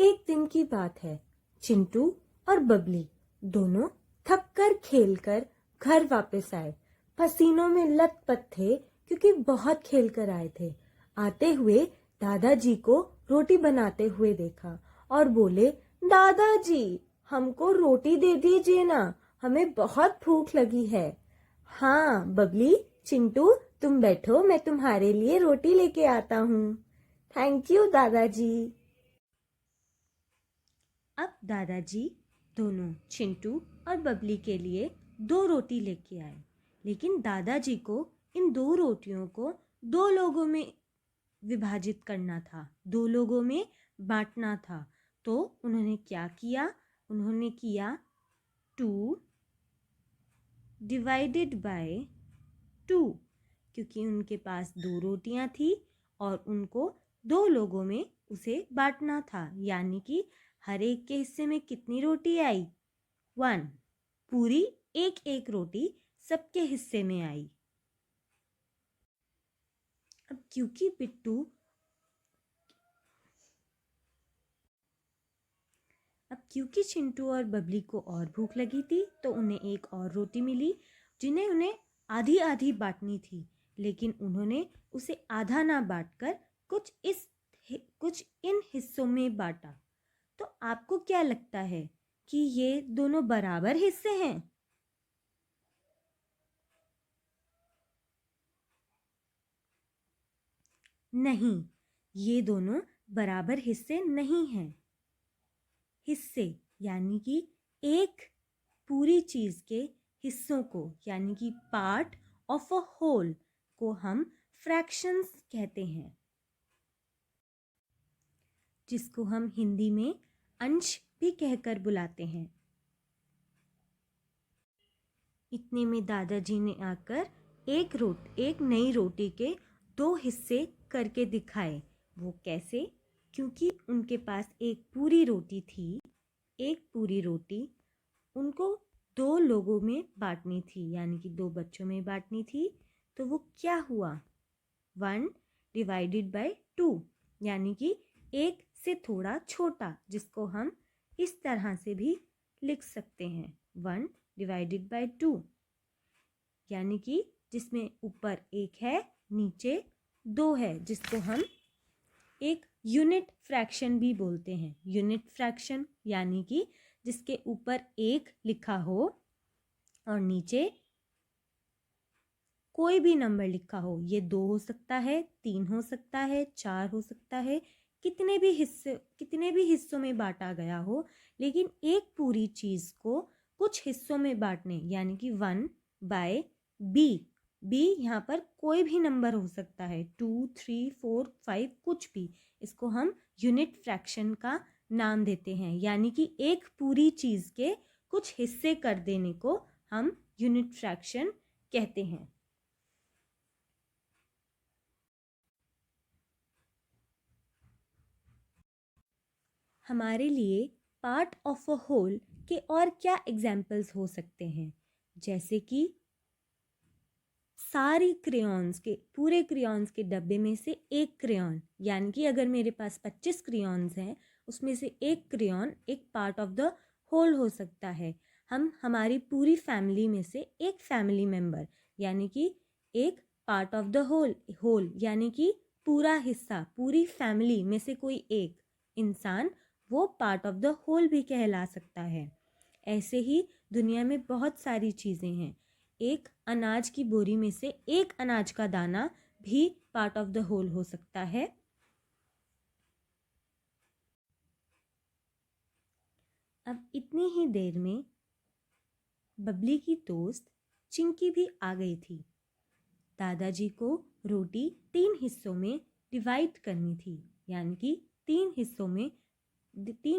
एक दिन की बात है। चिंटू और बबली दोनों थक कर खेल कर घर वापस आए। पसीनों में लथपथ थे क्योंकि बहुत खेल कर आए थे। आते हुए दादाजी को रोटी बनाते हुए देखा और बोले, दादाजी हमको रोटी दे दीजिए ना, हमें बहुत भूख लगी है। हाँ बबली, चिंटू तुम बैठो, मैं तुम्हारे लिए रोटी लेके आता हूँ। थैंक यू दादाजी। अब दादाजी दोनों चिंटू और बबली के लिए 2 रोटी लेके आए, लेकिन दादाजी को इन 2 रोटियों को 2 लोगों में विभाजित करना था, 2 लोगों में बांटना था। तो उन्होंने क्या किया? उन्होंने किया 2 डिवाइडेड बाय 2, क्योंकि उनके पास 2 रोटियां थी और उनको 2 लोगों में उसे बांटना था। यानी कि हर एक के हिस्से में कितनी रोटी आई? 1। पूरी एक एक रोटी सबके हिस्से में आई। अब क्योंकि चिंटू और बबली को और भूख लगी थी तो उन्हें एक और रोटी मिली, जिन्हें उन्हें आधी आधी बांटनी थी, लेकिन उन्होंने उसे आधा ना बांटकर कुछ इन हिस्सों में बांटा। तो आपको क्या लगता है कि ये दोनों बराबर हिस्से हैं? नहीं, ये दोनों बराबर हिस्से नहीं हैं। हिस्से यानी कि एक पूरी चीज के हिस्सों को, यानी कि पार्ट ऑफ अ होल को हम फ्रैक्शंस कहते हैं, जिसको हम हिंदी में अंश भी कहकर बुलाते हैं। इतने में दादाजी ने आकर एक नई रोटी के 2 हिस्से करके दिखाए। वो कैसे? क्योंकि उनके पास एक पूरी रोटी थी, एक पूरी रोटी उनको 2 लोगों में बांटनी थी, यानी कि 2 बच्चों में बांटनी थी। तो वो क्या हुआ? 1 डिवाइडेड बाय 2, यानी कि एक से थोड़ा छोटा, जिसको हम इस तरह से भी लिख सकते हैं, 1 डिवाइडेड बाय 2, यानी कि जिसमें ऊपर 1 है, नीचे 2 है, जिसको हम एक यूनिट फ्रैक्शन भी बोलते हैं। यूनिट फ्रैक्शन यानी कि जिसके ऊपर 1 लिखा हो और नीचे कोई भी नंबर लिखा हो। ये 2 हो सकता है, 3 हो सकता है, 4 हो सकता है, कितने भी हिस्सों में बांटा गया हो, लेकिन एक पूरी चीज को कुछ हिस्सों में बांटने, यानी कि 1 बाय बी यहाँ पर कोई भी नंबर हो सकता है, 2, 3, 4, 5, कुछ भी। इसको हम यूनिट फ्रैक्शन का नाम देते हैं, यानी कि एक पूरी चीज के कुछ हिस्से कर देने को हम यूनिट फ्रैक्शन कहते हैं। हमारे लिए पार्ट ऑफ अ होल के और क्या एग्जाम्पल्स हो सकते हैं? जैसे कि पूरे क्रेयॉन्स के डब्बे में से एक क्रेयॉन, यानी कि अगर मेरे पास 25 क्रेयॉन्स हैं, उसमें से एक क्रेयॉन एक पार्ट ऑफ द होल हो सकता है। हमारी पूरी फैमिली में से एक फैमिली मेंबर, यानी कि एक पार्ट ऑफ द होल यानी कि पूरा हिस्सा, पूरी फैमिली में से कोई एक इंसान, वो पार्ट ऑफ द होल भी कहला सकता है। ऐसे ही दुनिया में बहुत सारी चीज़ें हैं। एक अनाज की बोरी में से एक अनाज का दाना भी पार्ट ऑफ द होल हो सकता है। अब इतनी ही देर में बबली की दोस्त चिंकी भी आ गई थी। दादाजी को रोटी 3 हिस्सों में डिवाइड करनी थी, यानी कि 3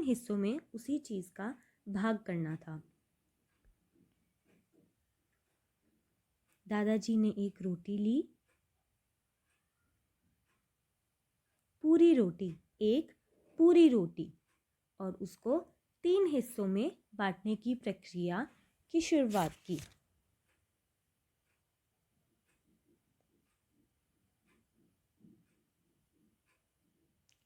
हिस्सों में उसी चीज का भाग करना था। दादाजी ने एक रोटी ली, एक पूरी रोटी, और उसको 3 हिस्सों में बांटने की प्रक्रिया की शुरुआत की।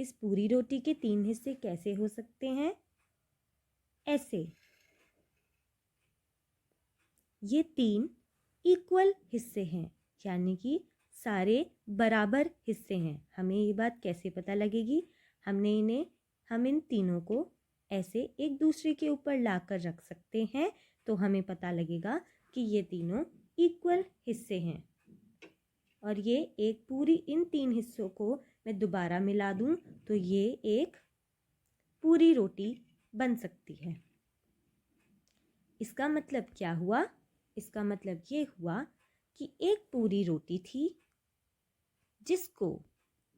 इस पूरी रोटी के 3 हिस्से कैसे हो सकते हैं? ऐसे। ये 3 इक्वल हिस्से हैं, यानी कि सारे बराबर हिस्से हैं। हमें ये बात कैसे पता लगेगी? हम इन तीनों को ऐसे एक दूसरे के ऊपर लाकर रख सकते हैं, तो हमें पता लगेगा कि ये तीनों इक्वल हिस्से हैं। और ये एक पूरी, इन 3 हिस्सों को मैं दोबारा मिला दूं तो ये एक पूरी रोटी बन सकती है। इसका मतलब क्या हुआ? इसका मतलब ये हुआ कि एक पूरी रोटी थी जिसको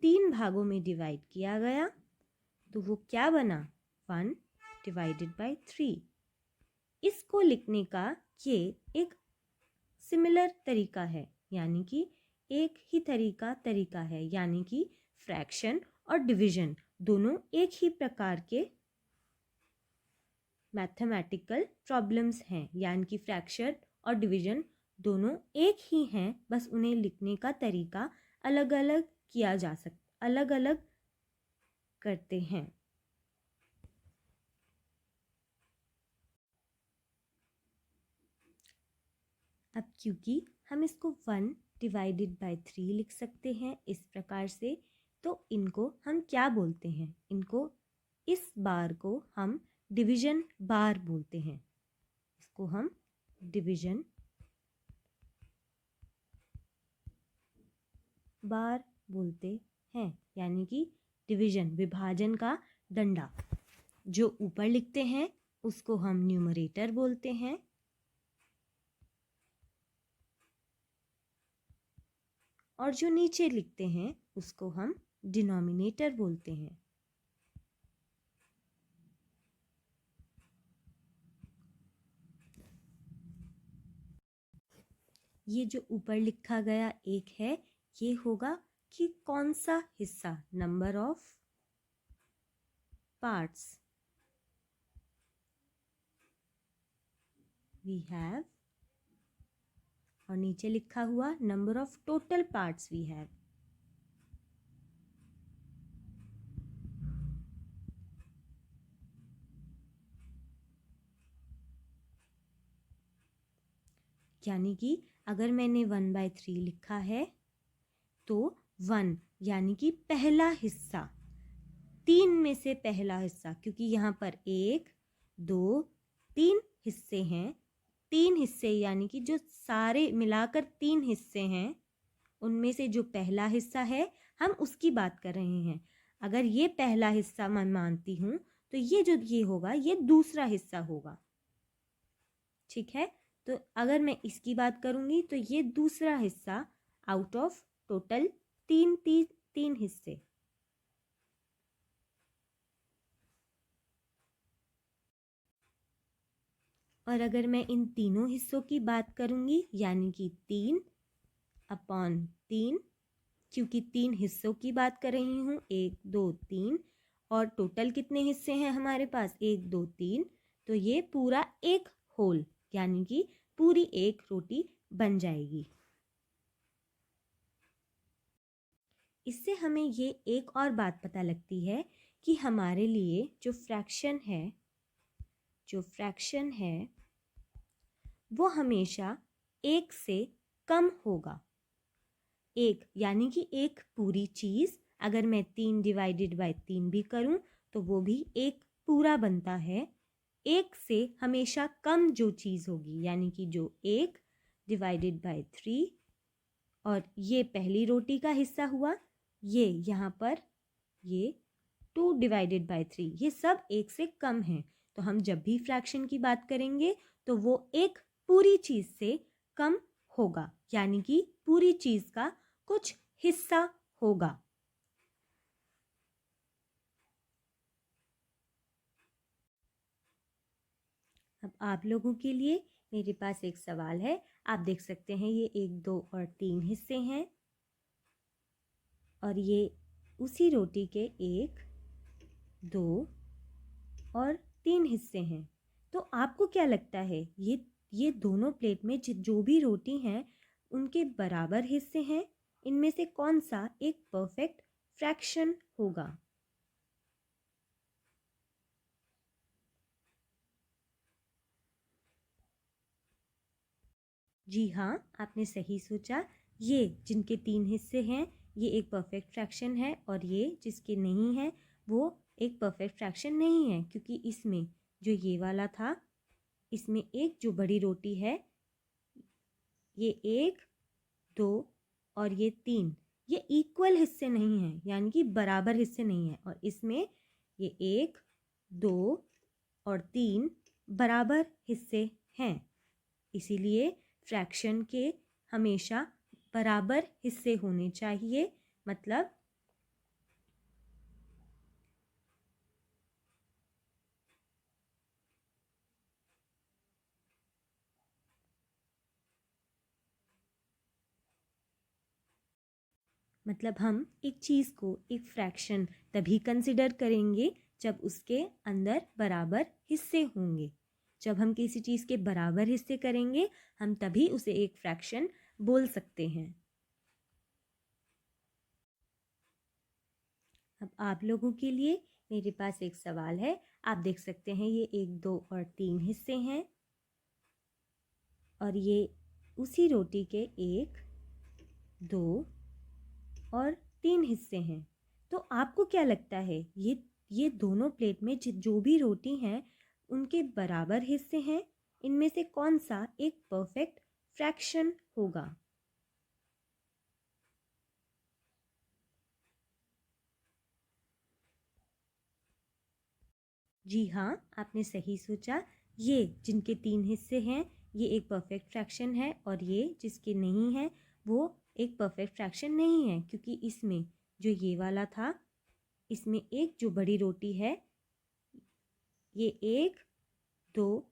3 भागों में डिवाइड किया गया, तो वो क्या बना? 1 डिवाइडेड बाय 3। इसको लिखने का ये एक सिमिलर तरीका है, यानी कि एक ही तरीका है, यानी कि फ्रैक्शन और डिवीजन दोनों एक ही प्रकार के मैथमेटिकल प्रॉब्लम्स हैं, यानी कि फ्रैक्शन और डिवीजन दोनों एक ही हैं, बस उन्हें लिखने का तरीका अलग अलग किया जा सकता, अलग अलग करते हैं। अब क्योंकि हम इसको 1 डिवाइडेड बाय 3 लिख सकते हैं इस प्रकार से, तो इनको हम क्या बोलते हैं? इस बार को हम डिवीजन बार बोलते हैं। इसको हम डिवीजन बार बोलते हैं, यानी कि डिवीजन, विभाजन का डंडा। जो ऊपर लिखते हैं उसको हम न्यूमरेटर बोलते हैं, और जो नीचे लिखते हैं उसको हम डिनोमिनेटर बोलते हैं। ये जो ऊपर लिखा गया एक है, ये होगा कि कौन सा हिस्सा, number of parts we have, और नीचे लिखा हुआ number of total parts we have. यानी कि अगर मैंने 1/3 लिखा है तो 1 यानी कि पहला हिस्सा, 3 में से पहला हिस्सा, क्योंकि यहाँ पर 1 2 3 हिस्से हैं, 3 हिस्से यानी कि जो सारे मिलाकर 3 हिस्से हैं, उनमें से जो पहला हिस्सा है हम उसकी बात कर रहे हैं। अगर ये पहला हिस्सा मैं मानती हूँ तो ये होगा ये दूसरा हिस्सा होगा, ठीक है। तो अगर मैं इसकी बात करूँगी तो ये दूसरा हिस्सा आउट ऑफ टोटल 3 हिस्से। और अगर मैं इन तीनों हिस्सों की बात करूँगी, यानी कि 3/3, क्योंकि 3 हिस्सों की बात कर रही हूँ, 1 2 3, और टोटल कितने हिस्से हैं हमारे पास? 1 2 3, तो ये पूरा एक होल, यानी कि पूरी एक रोटी बन जाएगी। इससे हमें ये एक और बात पता लगती है कि हमारे लिए जो फ्रैक्शन है वो हमेशा 1 से कम होगा। एक यानी कि एक पूरी चीज़, अगर मैं 3 डिवाइडेड बाय 3 भी करूं तो वो भी एक पूरा बनता है। 1 से हमेशा कम जो चीज़ होगी, यानी कि जो 1 डिवाइडेड बाय 3, और ये पहली रोटी का हिस्सा हुआ, ये यहाँ पर ये 2 डिवाइडेड बाय 3, ये सब 1 से कम हैं। तो हम जब भी फ्रैक्शन की बात करेंगे तो वो एक पूरी चीज़ से कम होगा, यानी कि पूरी चीज़ का कुछ हिस्सा होगा। अब आप लोगों के लिए मेरे पास एक सवाल है। आप देख सकते हैं ये 1 2 और 3 हिस्से हैं, और ये उसी रोटी के 1 2 और 3 हिस्से हैं। तो आपको क्या लगता है, ये दोनों प्लेट में जो भी रोटी हैं उनके बराबर हिस्से हैं? इनमें से कौन सा एक परफेक्ट फ्रैक्शन होगा? जी हाँ, आपने सही सोचा। ये जिनके 3 हिस्से हैं, ये एक परफेक्ट फ्रैक्शन है और ये जिसके नहीं है, वो एक परफेक्ट फ्रैक्शन नहीं है, क्योंकि इसमें जो ये वाला था, इसमें एक जो बड़ी रोटी है, ये 1, 2 और ये 3, ये इक्वल हिस्से नहीं हैं, यानी कि बराबर हिस्से नहीं हैं। और इसमें ये 1, 2 और 3 बराबर हिस्से हैं। इसीलिए फ्रैक्शन के हमेशा बराबर हिस्से होने चाहिए। मतलब हम एक चीज़ को एक फ्रैक्शन तभी कंसिडर करेंगे जब उसके अंदर बराबर हिस्से होंगे। जब हम किसी चीज़ के बराबर हिस्से करेंगे, हम तभी उसे एक फ्रैक्शन बोल सकते हैं। अब आप लोगों के लिए मेरे पास एक सवाल है। आप देख सकते हैं ये 1, 2 और 3 हिस्से हैं और ये उसी रोटी के 1, 2 और 3 हिस्से हैं। तो आपको क्या लगता है, ये दोनों प्लेट में जो भी रोटी हैं, उनके बराबर हिस्से हैं? इनमें से कौन सा एक परफेक्ट फ्रैक्शन होगा? जी हाँ, आपने सही सोचा। ये जिनके 3 हिस्से हैं, ये एक परफेक्ट फ्रैक्शन है और ये जिसके नहीं है, वो एक परफेक्ट फ्रैक्शन नहीं है, क्योंकि इसमें जो ये वाला था, इसमें एक जो बड़ी रोटी है, ये 1, 2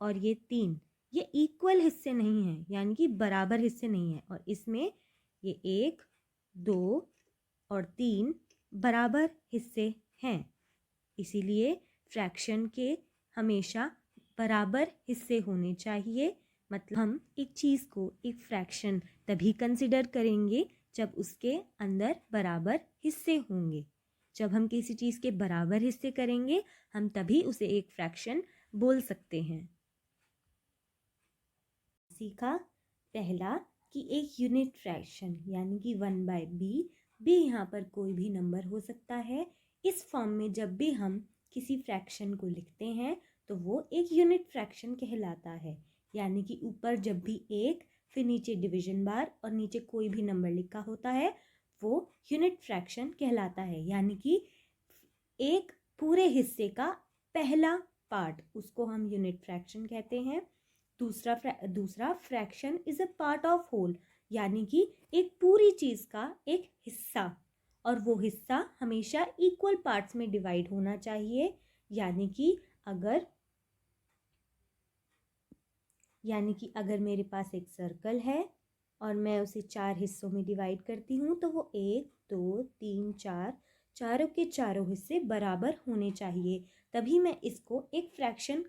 और ये 3, ये इक्वल हिस्से नहीं हैं, यानी कि बराबर हिस्से नहीं हैं। और इसमें ये 1, 2 और 3 बराबर हिस्से हैं। इसीलिए फ्रैक्शन के हमेशा बराबर हिस्से होने चाहिए। मतलब हम एक चीज़ को एक फ्रैक्शन तभी कंसिडर करेंगे जब उसके अंदर बराबर हिस्से होंगे। जब हम किसी चीज़ के बराबर हिस्से करेंगे, हम तभी उसे एक फ्रैक्शन बोल सकते हैं। सीखा पहला कि एक यूनिट फ्रैक्शन यानी कि 1/b भी यहाँ पर कोई भी नंबर हो सकता है। इस फॉर्म में जब भी हम किसी फ्रैक्शन को लिखते हैं तो वो एक यूनिट फ्रैक्शन कहलाता है। यानी कि ऊपर जब भी एक, फिर नीचे डिवीजन बार और नीचे कोई भी नंबर लिखा होता है, वो यूनिट फ्रैक्शन कहलाता है। यानी कि एक पूरे हिस्से का पहला पार्ट, उसको हम यूनिट फ्रैक्शन कहते हैं। दूसरा fraction is a part of whole, यानी कि एक पूरी चीज का एक हिस्सा, और वो हिस्सा हमेशा इक्वल पार्ट्स में डिवाइड होना चाहिए। यानी कि अगर मेरे पास एक सर्कल है और मैं उसे 4 हिस्सों में डिवाइड करती हूँ, तो वो 1, 2, 3, 4 चारों के चारों हिस्से बराबर होने चाहिए, तभी मैं इसको एक फ्रैक्शन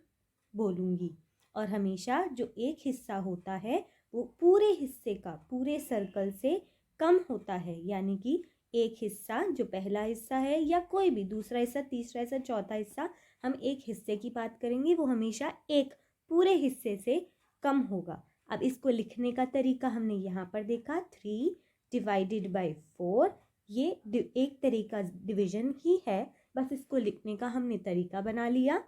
बोलूँगी। और हमेशा जो एक हिस्सा होता है वो पूरे हिस्से का, पूरे सर्कल से कम होता है। यानी कि एक हिस्सा, जो पहला हिस्सा है या कोई भी दूसरा हिस्सा, तीसरा हिस्सा, चौथा हिस्सा, हम एक हिस्से की बात करेंगे, वो हमेशा एक पूरे हिस्से से कम होगा। अब इसको लिखने का तरीका हमने यहाँ पर देखा, 3 डिवाइडेड बाई 4। ये एक तरीका डिवीजन ही है, बस इसको लिखने का हमने तरीका बना लिया।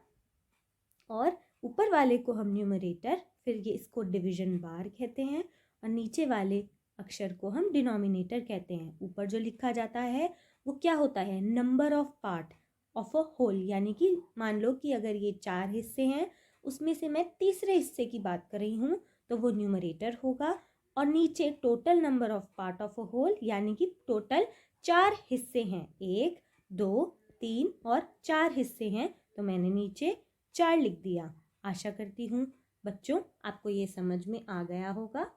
और ऊपर वाले को हम न्यूमरेटर, फिर ये इसको डिवीजन बार कहते हैं, और नीचे वाले अक्षर को हम डिनोमिनेटर कहते हैं। ऊपर जो लिखा जाता है वो क्या होता है, number of part of a whole. यानी कि मान लो कि अगर ये 4 हिस्से हैं, उसमें से मैं तीसरे हिस्से की बात कर रही हूँ, तो वो न्यूमरेटर होगा। और नीचे total number of part of a whole, यानी कि टोटल 4 हिस्से हैं, 1, 2, 3 और 4 हिस्से हैं, तो मैंने नीचे 4 लिख दिया। आशा करती हूँ बच्चों आपको ये समझ में आ गया होगा।